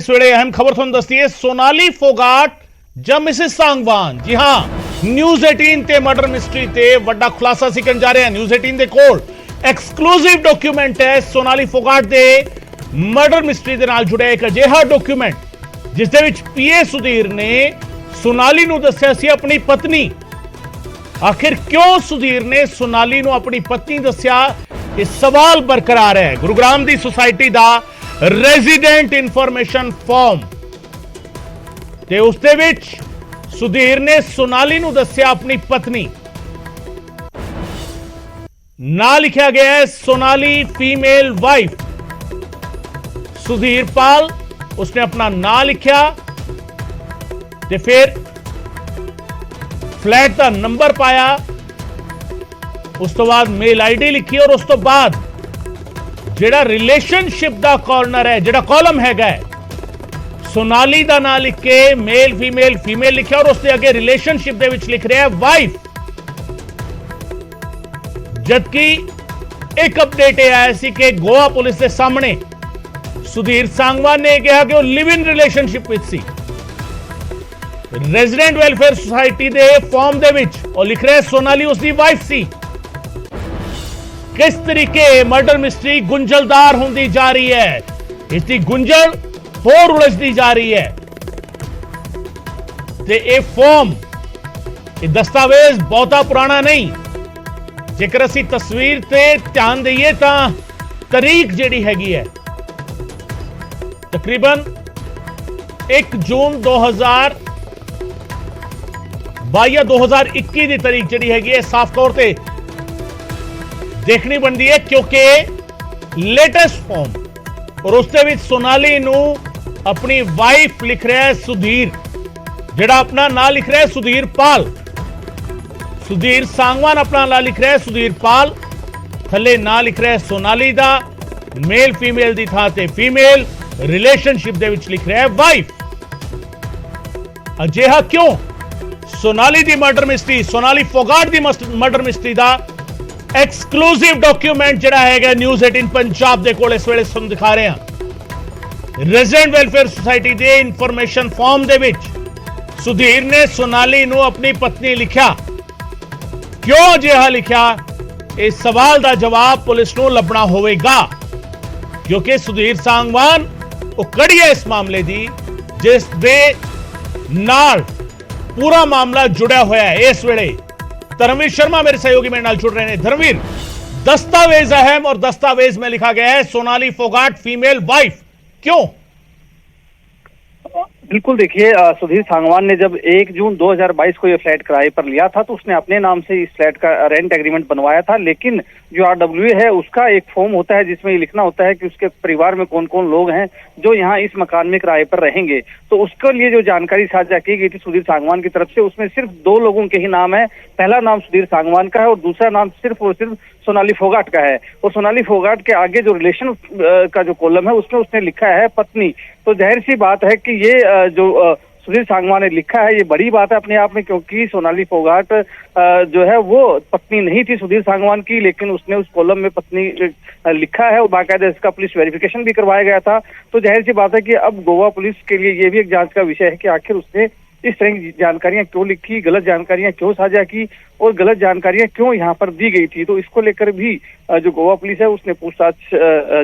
इस वेले अहम खबर ਤੁਹਾਨੂੰ ਦੱਸਦੀਏ सोनाली फोगाट ਜਾਂ ਮਿਸਿਸ सांगवान। जी हां, न्यूज़ 18 ਤੇ ਮਰਡਰ ਮਿਸਟਰੀ ਤੇ ਵੱਡਾ ਖੁਲਾਸਾ ਅਸੀਂ ਕਰਨ ਜਾ ਰਹੇ ਹਾਂ। न्यूज़ 18 ਦੇ ਕੋਲ ਐਕਸਕਲੂਸਿਵ ਡਾਕੂਮੈਂਟ ਹੈ सोनाली फोगाट ਦੇ ਮਰਡਰ ਮਿਸਟਰੀ ਦੇ ਨਾਲ ਜੁੜਿਆ ਇੱਕ ਅਜਿਹਾ ਡਾਕੂਮੈਂਟ ਜਿਸ ਦੇ ਵਿੱਚ ਪੀਏ ਸੁਧੀਰ ਨੇ सोनाली ਨੂੰ ਦੱਸਿਆ ਸੀ ਆਪਣੀ ਪਤਨੀ। आखिर क्यों सुधीर ने सोनाली ਨੂੰ ਆਪਣੀ ਪਤਨੀ ਦੱਸਿਆ, ਇਹ ਸਵਾਲ ਬਰਕਰਾਰ ਹੈ। ਗੁਰੂਗ੍ਰਾਮ ਦੀ ਸੁਸਾਇਟੀ ਦਾ रेजिडेंट इंफॉर्मेशन फॉर्म ते उसदे विच सुधीर ने सोनाली नूं दस्सिया अपनी पत्नी, ना लिखा गया है सोनाली फीमेल वाइफ सुधीर पाल। उसने अपना ना लिखा ते फिर फ्लैट का नंबर पाया, उस तो बाद मेल आईडी लिखी और उस तो बाद ਜਿਹੜਾ ਰਿਲੇਸ਼ਨਸ਼ਿਪ ਦਾ ਕਾਰਨਰ ਹੈ, ਜਿਹੜਾ ਕਾਲਮ ਹੈਗਾ सोनाली ਦਾ ਨਾਂ ਲਿਖ ਕੇ ਮੇਲ ਫੀਮੇਲ ਲਿਖਿਆ ਔਰ ਉਸ ਦੇ ਅੱਗੇ ਰਿਲੇਸ਼ਨਸ਼ਿਪ ਦੇ ਵਿੱਚ ਲਿਖ ਰਿਹਾ ਹੈ ਵਾਈਫ। ਜਦਕਿ ਇੱਕ ਅਪਡੇਟ ਇਹ ਆਇਆ ਸੀ ਕਿ ਗੋਆ ਪੁਲਿਸ ਦੇ ਸਾਹਮਣੇ ਸੁਧੀਰ सांगवान ਨੇ ਕਿਹਾ ਕਿ ਉਹ ਲਿਵ ਇਨ ਰਿਲੇਸ਼ਨਸ਼ਿਪ ਵਿੱਚ ਸੀ। ਰੈਜ਼ੀਡੈਂਟ ਵੈਲਫੇਅਰ ਸੁਸਾਇਟੀ ਦੇ ਫਾਰਮ ਦੇ ਵਿੱਚ ਉਹ ਲਿਖ ਰਿਹਾ सोनाली ਉਸਦੀ ਵਾਈਫ ਸੀ। किस तरीके मर्डर मिस्ट्री गुंजलदार होती जा रही है, इसकी गुंजल होर उलझती जा रही है। ते ये फॉर्म, ये दस्तावेज बहुता पुराना नहीं। जेकर असी तस्वीर ते ध्यान दईए तां तारीख जिहड़ी हैगी है तकरीबन 1 जून 2022 या 2021 की तारीख जिहड़ी हैगी है साफ तौर पे देखनी बनती है, क्योंकि लेटेस्ट फॉर्म और उसके विच सोनाली नू अपनी वाइफ लिख रहा है सुधीर, जेड़ा अपना नाम लिख रहा है सुधीर पाल। सुधीर सांगवान अपना नाम लिख रहा है सुधीर पाल, थले नाम लिख रहा है सोनाली दा, मेल फीमेल दी थां ते फीमेल, रिलेशनशिप दे विच लिख रहा है वाइफ। अजिहा क्यों? सोनाली दी मर्डर मिस्ट्री, सोनाली फोगाट दी मर्डर मिस्ट्री दा एक्सक्लूसिव डॉक्यूमेंट जिहड़ा हैगा न्यूज़ 18 पंजाब दे कोल इस वेले तुहानूं दिखा रहे हैं। रेजिडेंट वेलफेयर सोसाइटी दे इंफॉर्मेशन फॉर्म दे विच सुधीर ने सोनाली नूं अपनी पत्नी लिखा। क्यों अजिहा लिखा, इस सवाल का जवाब पुलिस नूं लभना होवेगा, क्योंकि सुधीर सांगवान वो कड़ी है इस मामले दी जिस दे नाल पूरा मामला जुड़ा हुआ है। इस वेले धर्मवीर शर्मा मेरे सहयोगी मेरे नाल जुड़ रहे हैं। धर्मवीर, दस्तावेज अहम और दस्तावेज में लिखा गया है सोनाली फोगाट फीमेल वाइफ, क्यों? बिल्कुल, देखिए सुधीर सांगवान ने जब 1 जून 2022 को ये फ्लैट किराए पर लिया था तो उसने अपने नाम से इस फ्लैट का रेंट एग्रीमेंट बनवाया था, लेकिन जो RWA है उसका एक फॉर्म होता है जिसमें ये लिखना होता है कि उसके परिवार में कौन कौन लोग हैं जो यहाँ इस मकान में किराए पर रहेंगे। तो उसके लिए जो जानकारी साझा की गई थी सुधीर सांगवान की तरफ से, उसमें सिर्फ 2 लोगों के ही नाम है। पहला नाम सुधीर सांगवान का है और दूसरा नाम सिर्फ और सिर्फ सोनाली फोगाट का है। और सोनाली फोगाट के आगे जो रिलेशन का जो कॉलम है उसमें उसने लिखा है पत्नी। तो जाहिर सी बात है कि ये जो सुधीर सांगवान ने लिखा है ये बड़ी बात है अपने आप में, क्योंकि सोनाली फोगाट जो है वो पत्नी नहीं थी सुधीर सांगवान की, लेकिन उसने उस कॉलम में पत्नी लिखा है और बाकायदा इसका पुलिस वेरिफिकेशन भी करवाया गया था। तो जाहिर सी बात है कि अब गोवा पुलिस के लिए ये भी एक जांच का विषय है कि आखिर उसने इस तरह की जानकारियां क्यों लिखी, गलत जानकारियां क्यों साझा की और गलत जानकारियां क्यों यहाँ पर दी गई थी। तो इसको लेकर भी जो गोवा पुलिस है उसने पूछताछ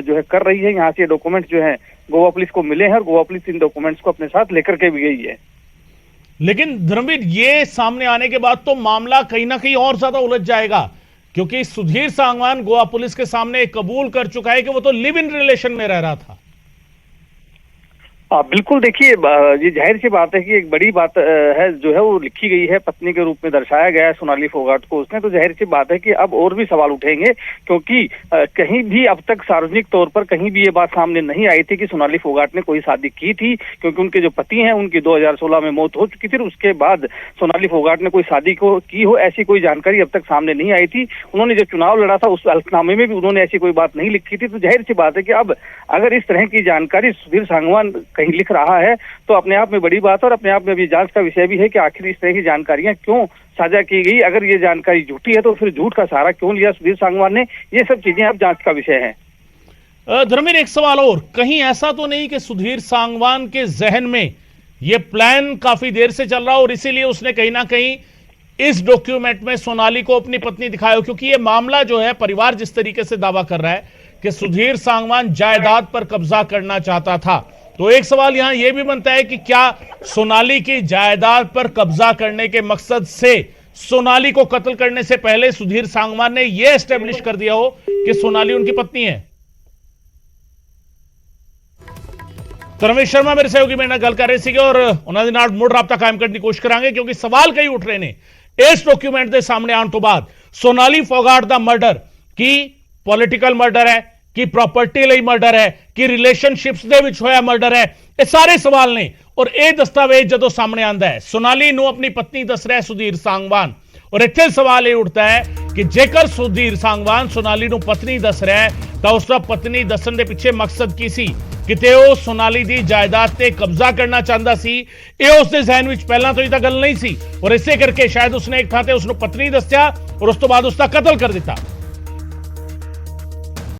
जो है कर रही है। यहाँ से डॉक्यूमेंट जो है गोवा पुलिस को मिले हैं और गोवा पुलिस इन डॉक्यूमेंट्स को अपने साथ लेकर के भी गई है। लेकिन धर्मवीर, ये सामने आने के बाद तो मामला कहीं ना कहीं और ज्यादा उलझ जाएगा, क्योंकि सुधीर सांगवान गोवा पुलिस के सामने कबूल कर चुका है कि वो तो लिव इन रिलेशन में रह रहा था। बिल्कुल, देखिए ये जाहिर सी बात है कि एक बड़ी बात है जो है वो लिखी गई है, पत्नी के रूप में दर्शाया गया है सोनाली फोगाट को उसने। तो जाहिर सी बात है कि अब और भी सवाल उठेंगे, क्योंकि कहीं भी अब तक सार्वजनिक तौर पर कहीं भी ये बात सामने नहीं आई थी कि सोनाली फोगाट ने कोई शादी की थी, क्योंकि उनके जो पति हैं उनकी 2016 में मौत हो चुकी थी। उसके बाद सोनाली फोगाट ने कोई शादी की हो ऐसी कोई जानकारी अब तक सामने नहीं आई थी। उन्होंने जो चुनाव लड़ा था उस हल्फनामे में भी उन्होंने ऐसी कोई बात नहीं लिखी थी। तो जाहिर सी बात है कि अब अगर इस तरह की जानकारी सुधीर सांगवान कहीं लिख रहा है तो अपने आप में बड़ी बात है और अपने आप में अभी जांच का विषय भी है कि आखिर इस तरह की जानकारियां क्यों साझा की गई। अगर ये जानकारी झूठी है तो फिर झूठ का सहारा क्यों लिया सुधीर सांगवान ने, ये सब चीजें अब जांच का विषय है। धर्मेर, एक सवाल और, कहीं ऐसा तो नहीं कि सुधीर सांगवान के जहन में यह प्लान काफी देर से चल रहा और इसीलिए उसने कहीं ना कहीं इस डॉक्यूमेंट में सोनाली को अपनी पत्नी दिखाया? क्योंकि यह मामला जो है, परिवार जिस तरीके से दावा कर रहा है कि सुधीर सांगवान जायदाद पर कब्जा करना चाहता था, तो एक सवाल यहां यह भी बनता है कि क्या सोनाली की जायदाद पर कब्जा करने के मकसद से सोनाली को कत्ल करने से पहले सुधीर सांगवान ने यह एस्टेब्लिश कर दिया हो कि सोनाली उनकी पत्नी है? तो रमेश शर्मा मेरे सहयोगी मेरे नाल गल कर रहे थे और उन्होंने नाल मुड़ राबता कायम करने की कोशिश करांगे, क्योंकि सवाल कई उठ रहे हैं इस डॉक्यूमेंट के सामने आने तो बाद। सोनाली फोगाट दा मर्डर की पॉलिटिकल मर्डर है कि प्रॉपर्टी ਲਈ मर्डर है कि रिलेशनशिप्स ਦੇ ਵਿੱਚ ਹੋਇਆ मर्डर है? ਇਹ ਸਾਰੇ सवाल ने और यह दस्तावेज जो सामने आता है, सोनाली ਨੂੰ अपनी पत्नी दस रहा है सुधीर सांगवान, और इत्थे सवाल यह उठता है कि जेकर सुधीर सांगवान सोनाली ਨੂੰ पत्नी दस रहा है तो उसका पत्नी दसन के पिछे मकसद की सी? किते वो सोनाली की जायदाद से कब्जा करना चाहता सी? ये उसके जहन में पहला तो यह गल नहीं सी और इसे करके शायद उसने एक थां ते उसनू पत्नी दस्या और उस तो बाद उसका कत्ल कर दिता।